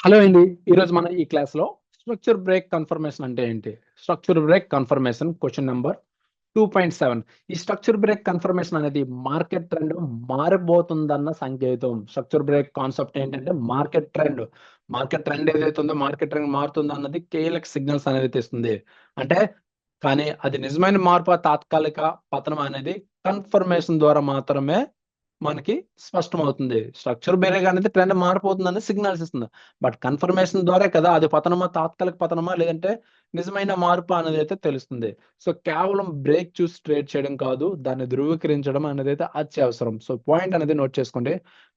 Hello అండి. ఈరోజు మన ఈ క్లాస్‌లో స్ట్రక్చర్ బ్రేక్ కన్ఫర్మేషన్ అంటే ఏంటి? Structure break confirmation question number 2.7. ఈ స్ట్రక్చర్ బ్రేక్ కన్ఫర్మేషన్ అనేది మార్కెట్ ట్రెండ్ మారబోతుందన్న సంకేతం. స్ట్రక్చర్ బ్రేక్ కాన్సెప్ట్ ఏంటంటే మార్కెట్ ట్రెండ్. మార్కెట్ ట్రెండ్ ఏదైతే ఉందో మార్కెట్ ట్రెండ్ మారుతుందన్నది కీలక సిగ్నల్స్ అనేది తెస్తుంది. అంటే కానీ అది నిజమైన మార్పా తాత్కాలిక పతనం అనేది కన్ఫర్మేషన్ ద్వారా మాత్రమే మనకి స్పష్టమవుతుంది. స్ట్రక్చర్ బ్రేక్ అనేది ట్రెండ్ మారిపోతుందని సిగ్నల్స్ ఇస్తుంది. బట్ కన్ఫర్మేషన్ ద్వారా కదా అది పతనమా, తాత్కాలిక పతనమా లేదంటే నిజమైన మార్పా అనేదైతే తెలుస్తుంది. సో కేవలం బ్రేక్ చూసి ట్రేడ్ చేయడం కాదు, దాన్ని ధృవీకరించడం అనేదైతే అత్యవసరం. సో పాయింట్ అనేది నోట్ చేసుకోండి.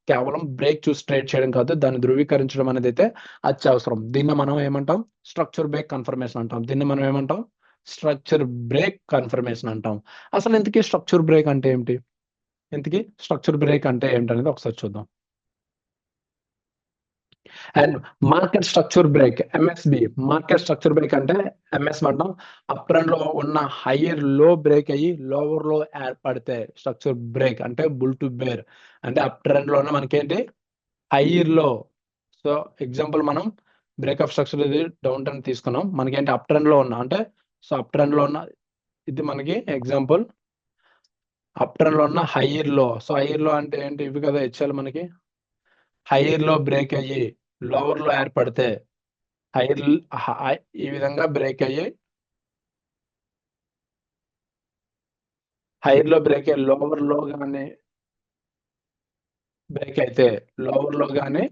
కేవలం బ్రేక్ చూసి ట్రేడ్ చేయడం కాదు, దాన్ని ధృవీకరించడం అనేదైతే అత్యవసరం. దీన్ని మనం ఏమంటాం? స్ట్రక్చర్ బ్రేక్ కన్ఫర్మేషన్ అంటాం. దీన్ని మనం ఏమంటాం? స్ట్రక్చర్ బ్రేక్ కన్ఫర్మేషన్ అంటాం. అసలు ఇంతకీ స్ట్రక్చర్ బ్రేక్ అంటే ఏమిటి? ఇంతకీ స్ట్రక్చర్ బ్రేక్ అంటే ఏంటనేది ఒకసారి చూద్దాం. And market structure break MSB. Market structure break అంటే ఎంఎస్ అంటాం. అప్ ట్రెండ్ లో ఉన్న హైయర్ లో బ్రేక్ అయ్యి లోవర్ లో ఏర్పడితే స్ట్రక్చర్ బ్రేక్ అంటే బుల్ టు బేర్. అంటే అప్ ట్రెండ్ లో ఉన్న మనకేంటి హైయర్ లో. సో ఎగ్జాంపుల్ మనం బ్రేకప్ స్ట్రక్చర్ ఇది డౌన్ ట్రెండ్ తీసుకున్నాం. మనకేంటి అప్ ట్రెండ్ లో ఉన్న అంటే సో అప్ ట్రెండ్ లో ఉన్న ఇది మనకి ఎగ్జాంపుల్ అప్ ట్రెండ్ లో ఉన్న హైయర్ లో. సో హైయర్ లో అంటే ఏంటి? ఇవి కదా ఇచ్చాలి మనకి. హైయర్ లో బ్రేక్ అయ్యి లోవర్ లో ఏర్పడితే హైర్ ఈ విధంగా బ్రేక్ అయ్యి హైర్ లో బ్రేక్ అయ్యి లోవర్ లో గానీ బ్రేక్ అయితే లోవర్ లో గానీ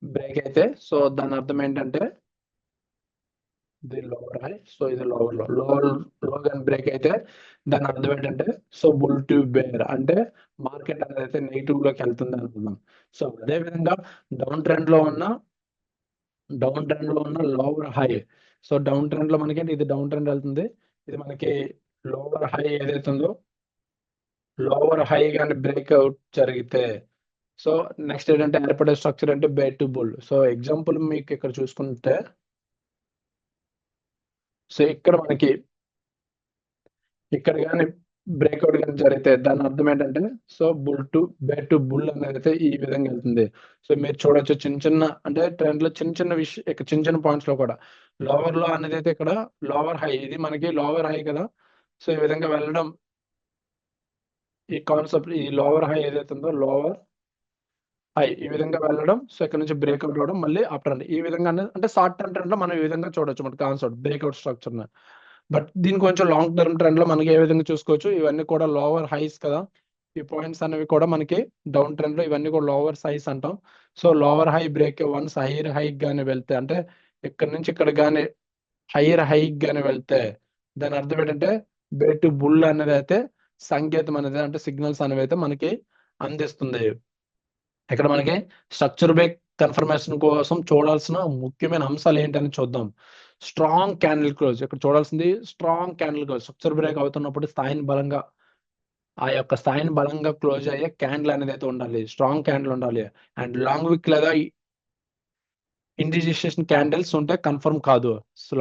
బ్రేక్ అయితే సో దాని అర్థం ఏంటంటే ఇది లోవర్ హై, సో ఇది లోవర్ లో లో గానీ బ్రేక్ అయితే దాని అర్థం ఏంటంటే సో బుల్ టు బేర్ అంటే మార్కెట్ అనేది అయితే నెగిటివ్ లోకి వెళ్తుంది అనుకుందాం. సో అదే విధంగా డౌన్ ట్రెండ్ లో ఉన్న lower high. So down trend లో మనకి ఇది డౌన్ ట్రెండ్ వెళ్తుంది. ఇది మనకి లోవర్ హై ఏదైతే ఉందో లోవర్ హై కానీ బ్రేక్అవుట్ జరిగితే సో నెక్స్ట్ ఏంటంటే ఏర్పడే స్ట్రక్చర్ అంటే బే టు బుల్. సో ఎగ్జాంపుల్ మీకు ఇక్కడ చూసుకుంటే సో ఇక్కడ కానీ బ్రేక్అవుట్ కానీ జరిగితే దాని అర్థం ఏంటంటే so bull to bear to bull అనేది అయితే ఈ విధంగా వెళ్తుంది. సో మీరు చూడొచ్చు చిన్న చిన్న అంటే ట్రెండ్ లో చిన్న చిన్న విషయం ఇక్కడ చిన్న చిన్న పాయింట్స్ లో కూడా లోవర్ లో అనేది అయితే ఇక్కడ లోవర్ హై, ఇది మనకి లోవర్ హై కదా. సో ఈ విధంగా వెళ్ళడం ఈ కాన్సెప్ట్ ఈ లోవర్ హై ఏదైతే ఉందో లోవర్ హై ఈ విధంగా వెళ్ళడం. సో ఇక్కడ నుంచి బ్రేక్అవుట్ అవ్వడం మళ్ళీ అప్ ట్రెండ్ ఈ విధంగా అంటే షార్ట్ టర్మ్ ట్రెండ్ లో మనం ఈ విధంగా చూడొచ్చు మన కాన్సెప్ట్ బ్రేక్అవుట్ స్ట్రక్చర్. బట్ దీని కొంచెం లాంగ్ టర్మ్ ట్రెండ్ లో మనకి ఏ విధంగా చూసుకోవచ్చు, ఇవన్నీ కూడా లోవర్ హైస్ కదా. ఈ పాయింట్స్ అనేవి కూడా మనకి డౌన్ ట్రెండ్ లో ఇవన్నీ కూడా లోవర్ హైస్ అంటాం. So lower high break once hire hike గానీ వెళ్తే అంటే ఇక్కడ నుంచి ఇక్కడ గానీ హైయర్ హైక్ గానీ వెళ్తే దాని అర్థం ఏంటంటే బే టు బుల్ అనేది అయితే సంకేతం అనేది అంటే సిగ్నల్స్ అనేవి అయితే మనకి అందిస్తుంది. ఇక్కడ మనకి స్ట్రక్చర్ బ్రేక్ కన్ఫర్మేషన్ కోసం చూడాల్సిన ముఖ్యమైన అంశాలు ఏంటని చూద్దాం. Strong candle close. ఇక్కడ చూడాల్సింది strong candle close. Structure break అవుతున్నప్పుడు ఆ యొక్క స్థాయిని బలంగా క్లోజ్ అయ్యే క్యాండిల్ అనేది అయితే ఉండాలి. స్ట్రాంగ్ క్యాండిల్ ఉండాలి. అండ్ లాంగ్ విక్ లేదా ఇండిసిషన్ క్యాండిల్స్ ఉంటే కన్ఫర్మ్ కాదు.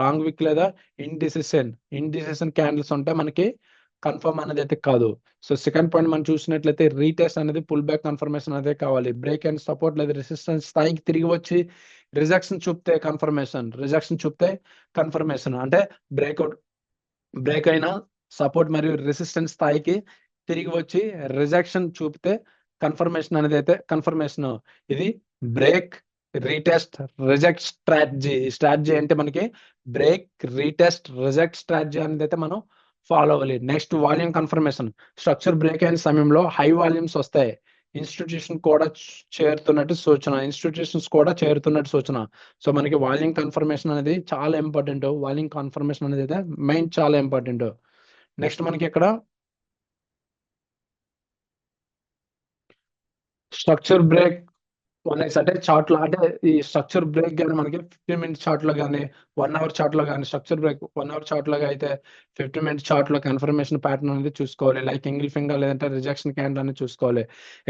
లాంగ్ విక్ లేదా ఇండిసిషన్ క్యాండిల్స్ ఉంటే మనకి కన్ఫర్మ్ అనేది అయితే కాదు. సో సెకండ్ పాయింట్ మనం చూసినట్లయితే రీటెస్ట్ అనేది పుల్ బ్యాక్ కన్ఫర్మేషన్ అనేది కావాలి. బ్రేక్ అండ్ సపోర్ట్ లేదా రెసిస్టెన్స్ స్థాయికి తిరిగి వచ్చి రిజెక్షన్ చూపితే కన్ఫర్మేషన్ అంటే బ్రేక్ అయినా సపోర్ట్ మరియు రెసిస్టెన్స్ స్థాయికి తిరిగి వచ్చి రిజెక్షన్ చూపితే కన్ఫర్మేషన్ అనేది అయితే కన్ఫర్మేషన్. ఇది బ్రేక్ రీటెస్ట్ రిజెక్ట్ స్ట్రాటజీ అంటే మనకి బ్రేక్ రీటెస్ట్ రిజెక్ట్ స్ట్రాటజీ అనేది అయితే మనం ఫాలో అవ్వాలి. Next volume confirmation. Structure break అయిన సమయంలో హై వాల్యూమ్స్ వస్తాయి. ఇన్స్టిట్యూషన్స్ కూడా చేరుతున్నట్టు సూచన. సో మనకి వాల్యూమ్ కన్ఫర్మేషన్ అనేది చాలా ఇంపార్టెంట్. వాల్యూమ్ కన్ఫర్మేషన్ అనేది అయితే మెయిన్ చాలా ఇంపార్టెంట్. నెక్స్ట్ మనకి ఇక్కడ స్ట్రక్చర్ బ్రేక్ 1x అంటే చార్ట్ లో అంటే ఈ స్ట్రక్చర్ బ్రేక్ కానీ మనకి 15 మినిట్స్ చార్ట్ లో కానీ 1 అవర్ చార్ట్ లో కానీ స్ట్రక్చర్ బ్రేక్ 1 అవర్ చార్ట్ లో అయితే 15 మినిట్స్ చార్ట్ లో కన్ఫర్మేషన్ ప్యాటర్న్ అనేది చూసుకోవాలి. లైక్ ఎంగిల్ ఫింగర్ లేదంటే రిజెక్షన్ క్యాండిల్ అనేది చూసుకోవాలి.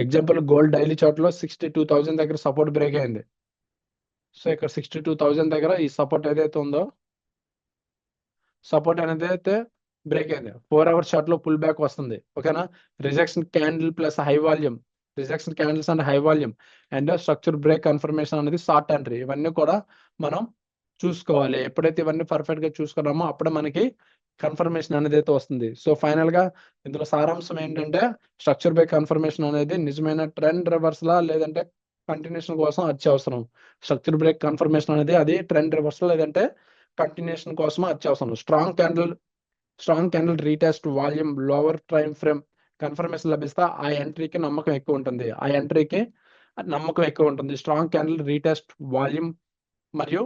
ఎగ్జాంపుల్ గోల్డ్ డైలీ చార్ట్ లో 62,000 దగ్గర సపోర్ట్ బ్రేక్ అయింది. సో ఇక్కడ 62,000 దగ్గర ఈ సపోర్ట్ ఏదైతే ఉందో సపోర్ట్ అనేది అయితే బ్రేక్ అయింది. 4 అవర్స్ చార్ట్ లో పుల్ బ్యాక్ వస్తుంది. ఓకేనా. Rejection candle plus high volume rejection candles and high volume and structure break confirmation అనేది షార్ట్ ఎంట్రీ, ఇవన్నీ కూడా మనం చూసుకోవాలి. ఎప్పుడైతే ఇవన్నీ పర్ఫెక్ట్ గా చూసుకున్నామో అప్పుడే మనకి కన్ఫర్మేషన్ అనేది అయితే వస్తుంది. సో ఫైనల్ గా ఇందులో సారాంశం ఏంటంటే స్ట్రక్చర్ బ్రేక్ కన్ఫర్మేషన్ అనేది నిజమైన ట్రెండ్ రివర్స్ లా లేదంటే కంటిన్యూషన్ కోసం అత్యవసరం. స్ట్రక్చర్ బ్రేక్ కన్ఫర్మేషన్ అనేది అది ట్రెండ్ రివర్స్ లేదంటే కంటిన్యూషన్ కోసం అత్యవసరం. Strong candle retest volume lower time frame confirmation లభిస్తే ఆ ఎంట్రీకి నమ్మకం ఎక్కువ ఉంటుంది. స్ట్రాంగ్ క్యాండిల్ రీటెస్ట్ వాల్యూమ్ మరియు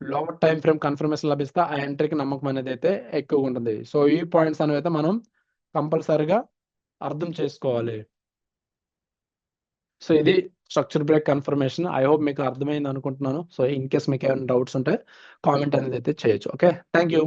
లోవర్ టైం ఫ్రేమ్ కన్ఫర్మేషన్ లభిస్తే ఆ ఎంట్రీకి నమ్మకం అనేది అయితే ఎక్కువ ఉంటుంది. సో ఈ పాయింట్స్ అనేవి అయితే మనం కంపల్సరీగా అర్థం చేసుకోవాలి. సో ఇది structure break confirmation. I hope మీకు అర్థమైంది అనుకుంటున్నాను. సో ఇన్ కేస్ మీకు ఏమైనా డౌట్స్ ఉంటే కామెంట్ అనేది అయితే చేయొచ్చు. Okay, thank you.